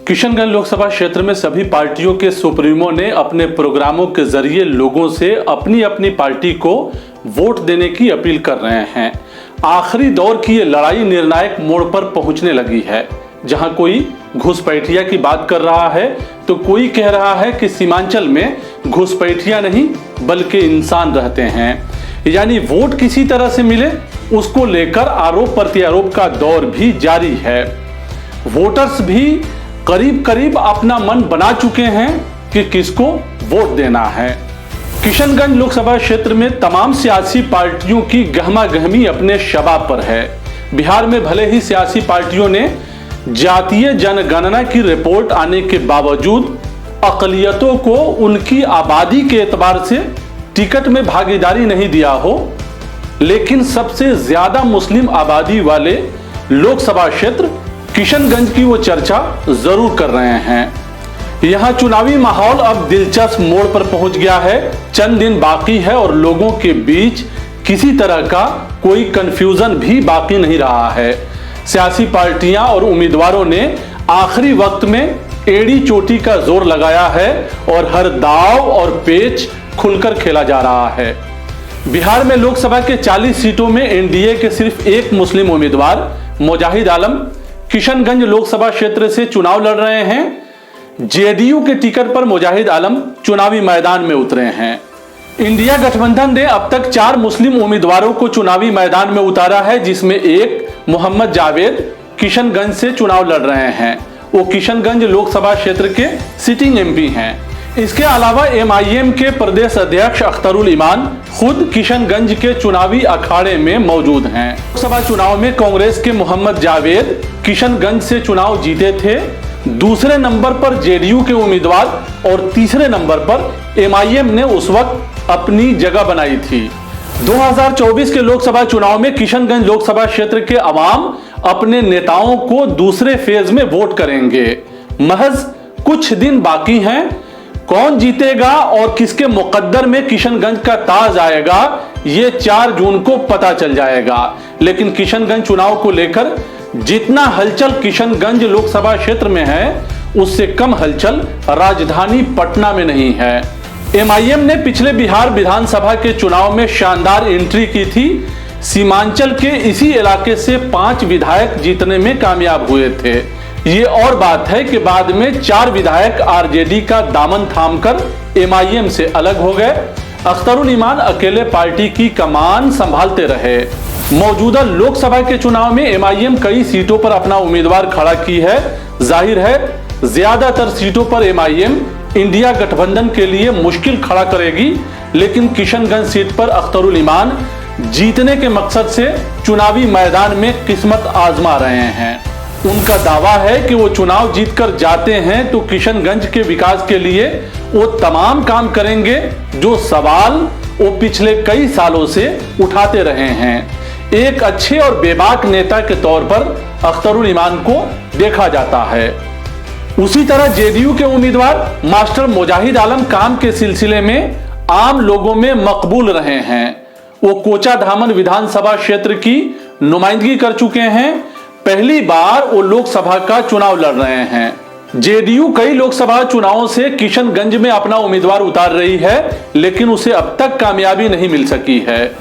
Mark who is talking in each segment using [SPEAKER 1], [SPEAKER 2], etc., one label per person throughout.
[SPEAKER 1] किशनगंज लोकसभा क्षेत्र में सभी पार्टियों के सुप्रीमो ने अपने प्रोग्रामों के जरिए लोगों से अपनी अपनी पार्टी को वोट देने की अपील कर रहे हैं। आखिरी दौर की ये लड़ाई निर्णायक मोड़ पर पहुंचने लगी है, जहां कोई घुसपैठिया की बात कर रहा है तो कोई कह रहा है कि सीमांचल में घुसपैठिया नहीं बल्कि इंसान रहते हैं, यानी वोट किसी तरह से मिले उसको लेकर आरोप प्रत्यारोप का दौर भी जारी है। वोटर्स भी करीब करीब अपना मन बना चुके हैं कि किसको वोट देना है। किशनगंज लोकसभा क्षेत्र में तमाम सियासी पार्टियों की गहमागहमी अपने शबाब पर है। बिहार में भले ही सियासी पार्टियों ने जातीय जनगणना की रिपोर्ट आने के बावजूद अकलियतों को उनकी आबादी के एतबार से टिकट में भागीदारी नहीं दिया हो, लेकिन सबसे ज्यादा मुस्लिम आबादी वाले लोकसभा क्षेत्र किशनगंज की वो चर्चा जरूर कर रहे हैं। यहां चुनावी माहौल अब दिलचस्प मोड़ पर पहुंच गया है। चंद दिन बाकी है और लोगों के बीच किसी तरह का कोई कंफ्यूजन भी बाकी नहीं रहा है। सियासी पार्टियां और उम्मीदवारों ने आखिरी वक्त में एड़ी चोटी का जोर लगाया है और हर दाव और पेच खुलकर खेला जा रहा है। बिहार में लोकसभा के 40 सीटों में एनडीए के सिर्फ एक मुस्लिम उम्मीदवार मुजाहिद आलम किशनगंज लोकसभा क्षेत्र से चुनाव लड़ रहे हैं। जेडीयू के टिकट पर मुजाहिद आलम चुनावी मैदान में उतरे हैं। इंडिया गठबंधन ने अब तक 4 मुस्लिम उम्मीदवारों को चुनावी मैदान में उतारा है, जिसमें एक मोहम्मद जावेद किशनगंज से चुनाव लड़ रहे हैं। वो किशनगंज लोकसभा क्षेत्र के सिटिंग एमपी हैं। इसके अलावा एमआईएम के प्रदेश अध्यक्ष अख्तरुल ईमान खुद किशनगंज के चुनावी अखाड़े में मौजूद हैं। लोकसभा चुनाव में कांग्रेस के मोहम्मद जावेद किशनगंज से चुनाव जीते थे। दूसरे नंबर पर जेडीयू के उम्मीदवार और तीसरे नंबर पर एमआईएम ने उस वक्त अपनी जगह बनाई थी। 2024 के लोकसभा चुनाव में किशनगंज लोकसभा क्षेत्र के अवाम अपने नेताओं को दूसरे फेज में वोट करेंगे। महज कुछ दिन बाकी हैं। कौन जीतेगा और किसके मुकद्दर में किशनगंज का ताज आएगा, ये 4 जून को पता चल जाएगा। लेकिन किशनगंज चुनाव को लेकर जितना हलचल किशनगंज लोकसभा क्षेत्र में है, उससे कम हलचल राजधानी पटना में नहीं है। एमआईएम ने पिछले बिहार विधानसभा के चुनाव में शानदार एंट्री की थी। सीमांचल के इसी इलाके से 5 विधायक जीतने में कामयाब हुए थे। ये और बात है कि बाद में 4 विधायक आरजेडी का दामन थामकर एमआईएम से अलग हो गए। अख्तरुल ईमान अकेले पार्टी की कमान संभालते रहे। मौजूदा लोकसभा के चुनाव में एमआईएम कई सीटों पर अपना उम्मीदवार खड़ा की है। जाहिर है ज्यादातर सीटों पर एमआईएम इंडिया गठबंधन के लिए मुश्किल खड़ा करेगी, लेकिन किशनगंज सीट पर अख्तरुल ईमान जीतने के मकसद से चुनावी मैदान में किस्मत आजमा रहे हैं। उनका दावा है कि वो चुनाव जीतकर जाते हैं तो किशनगंज के विकास के लिए वो तमाम काम करेंगे जो सवाल वो पिछले कई सालों से उठाते रहे हैं। एक अच्छे और बेबाक नेता के तौर पर अख्तरुल ईमान को देखा जाता है। उसी तरह जेडीयू के उम्मीदवार मास्टर मुजाहिद आलम काम के सिलसिले में आम लोगों में मकबूल रहे हैं। वो कोचाधामन विधानसभा क्षेत्र की नुमाइंदगी कर चुके हैं। पहली बार वो लोकसभा का चुनाव लड़ रहे हैं। जेडीयू कई लोकसभा चुनावों से किशनगंज में अपना उम्मीदवार उतार रही है, लेकिन उसे अब तक कामयाबी नहीं मिल सकी है।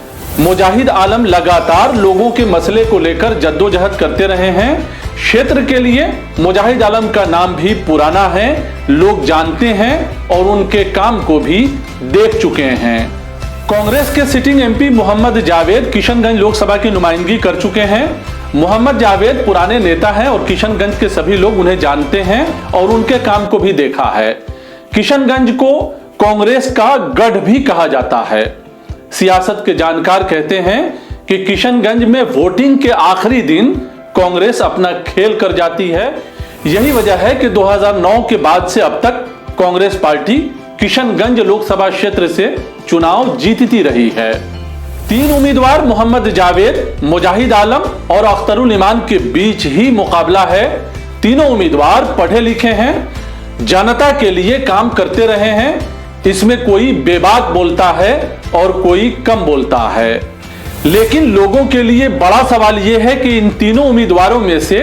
[SPEAKER 1] मुजाहिद आलम लगातार लोगों के मसले को लेकर जद्दोजहद करते रहे हैं। क्षेत्र के लिए मुजाहिद आलम का नाम भी पुराना है, लोग जानते हैं और उनके काम को भी देख चुके हैं। कांग्रेस के सिटिंग एमपी मोहम्मद जावेद किशनगंज लोकसभा की नुमाइंदगी कर चुके हैं। मोहम्मद जावेद पुराने नेता हैं और किशनगंज के सभी लोग उन्हें जानते हैं और उनके काम को भी देखा है। किशनगंज को कांग्रेस का गढ़ भी कहा जाता है। सियासत के जानकार कहते हैं कि किशनगंज में वोटिंग के आखिरी दिन कांग्रेस अपना खेल कर जाती है। यही वजह है कि 2009 के बाद से अब तक कांग्रेस पार्टी किशनगंज लोकसभा क्षेत्र से चुनाव जीतती रही है। 3 उम्मीदवार मोहम्मद जावेद, मुजाहिद आलम और अख्तरुल ईमान के बीच ही मुकाबला है। तीनों उम्मीदवार पढ़े लिखे हैं, जनता के लिए काम करते रहे हैं। इसमें कोई बेबाक बोलता है और कोई कम बोलता है। लेकिन लोगों के लिए बड़ा सवाल यह है कि इन तीनों उम्मीदवारों में से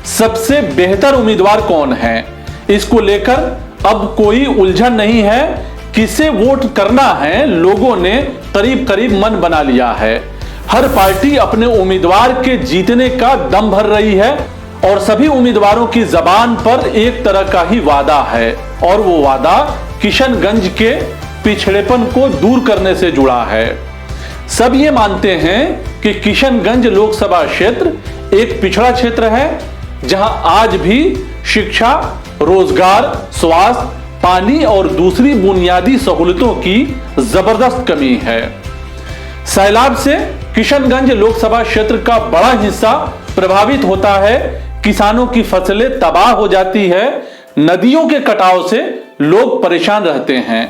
[SPEAKER 1] सबसे बेहतर उम्मीदवार कौन है। इसको लेकर अब कोई उलझन नहीं है। किसे वोट करना है, लोगों ने करीब करीब मन बना लिया है। हर पार्टी अपने उम्मीदवार के जीतने का दम भर रही है और सभी उम्मीदवारों की जबान पर एक तरह का ही वादा है, और वो वादा किशनगंज के पिछड़ेपन को दूर करने से जुड़ा है। सब ये मानते हैं कि किशनगंज लोकसभा क्षेत्र एक पिछड़ा क्षेत्र है, जहां आज भी शिक्षा, रोजगार, स्वास्थ्य, पानी और दूसरी बुनियादी सहूलतों की जबरदस्त कमी है। सैलाब से किशनगंज लोकसभा क्षेत्र का बड़ा हिस्सा प्रभावित होता है। किसानों की फसलें तबाह हो जाती है। नदियों के कटाव से लोग परेशान रहते हैं।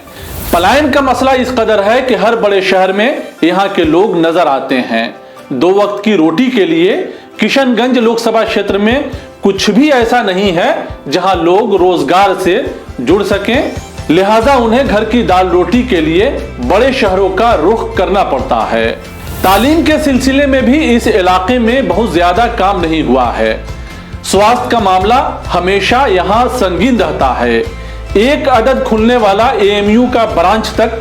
[SPEAKER 1] पलायन का मसला इस कदर है कि हर बड़े शहर में यहां के लोग नजर आते हैं। 2 वक्त की रोटी के लिए किशनगंज लोकसभा क्षेत्र में कुछ भी ऐसा नहीं है जहां लोग रोजगार से जुड़ सकें, लिहाजा उन्हें घर की दाल रोटी के लिए बड़े शहरों का रुख करना पड़ता है। तालीम के सिलसिले में भी इस इलाके में बहुत ज्यादा काम नहीं हुआ है। स्वास्थ्य का मामला हमेशा यहां संगीन रहता है। एक अदद खुलने वाला एएमयू का ब्रांच तक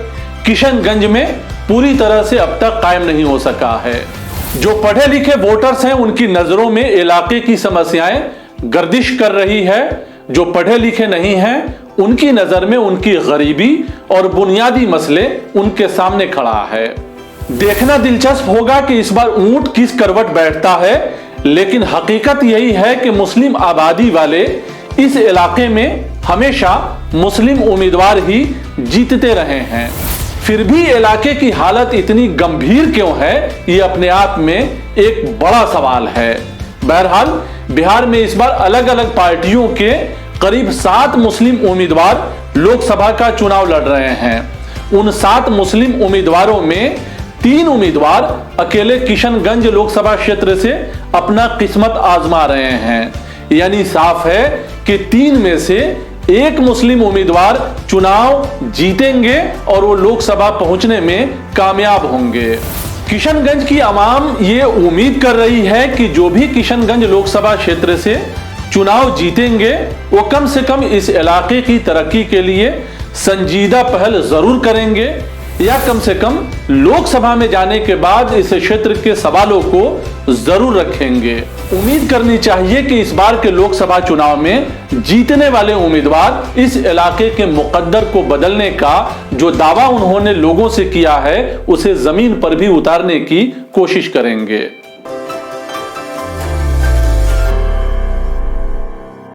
[SPEAKER 1] किशनगंज में पूरी तरह से अब तक कायम नहीं हो सका है। जो पढ़े लिखे वोटर्स हैं, उनकी नजरों में इलाके की समस्याएं गर्दिश कर रही है। जो पढ़े लिखे नहीं हैं, उनकी नजर में उनकी गरीबी और बुनियादी मसले उनके सामने खड़ा है। देखना दिलचस्प होगा कि इस बार ऊंट किस करवट बैठता है, लेकिन हकीकत यही है कि मुस्लिम आबादी वाले इस इलाके में हमेशा मुस्लिम उम्मीदवार ही जीतते रहे हैं। फिर भी इलाके की हालत इतनी गंभीर क्यों है, ये अपने आप में एक बड़ा सवाल है। बहरहाल बिहार में इस बार अलग अलग पार्टियों के करीब 7 मुस्लिम उम्मीदवार लोकसभा का चुनाव लड़ रहे हैं। उन 7 मुस्लिम उम्मीदवारों में 3 उम्मीदवार अकेले किशनगंज लोकसभा क्षेत्र से अपना किस्मत आजमा रहे हैं। यानी साफ है कि 3 में से 1 मुस्लिम उम्मीदवार चुनाव जीतेंगे और वो लोकसभा पहुंचने में कामयाब होंगे। किशनगंज की आवाम ये उम्मीद कर रही है कि जो भी किशनगंज लोकसभा क्षेत्र से चुनाव जीतेंगे, वो कम से कम इस इलाके की तरक्की के लिए संजीदा पहल जरूर करेंगे, या कम से कम लोकसभा में जाने के बाद इस क्षेत्र के सवालों को जरूर रखेंगे। उम्मीद करनी चाहिए कि इस बार के लोकसभा चुनाव में जीतने वाले उम्मीदवार इस इलाके के मुकद्दर को बदलने का जो दावा उन्होंने लोगों से किया है, उसे जमीन पर भी उतारने की कोशिश करेंगे।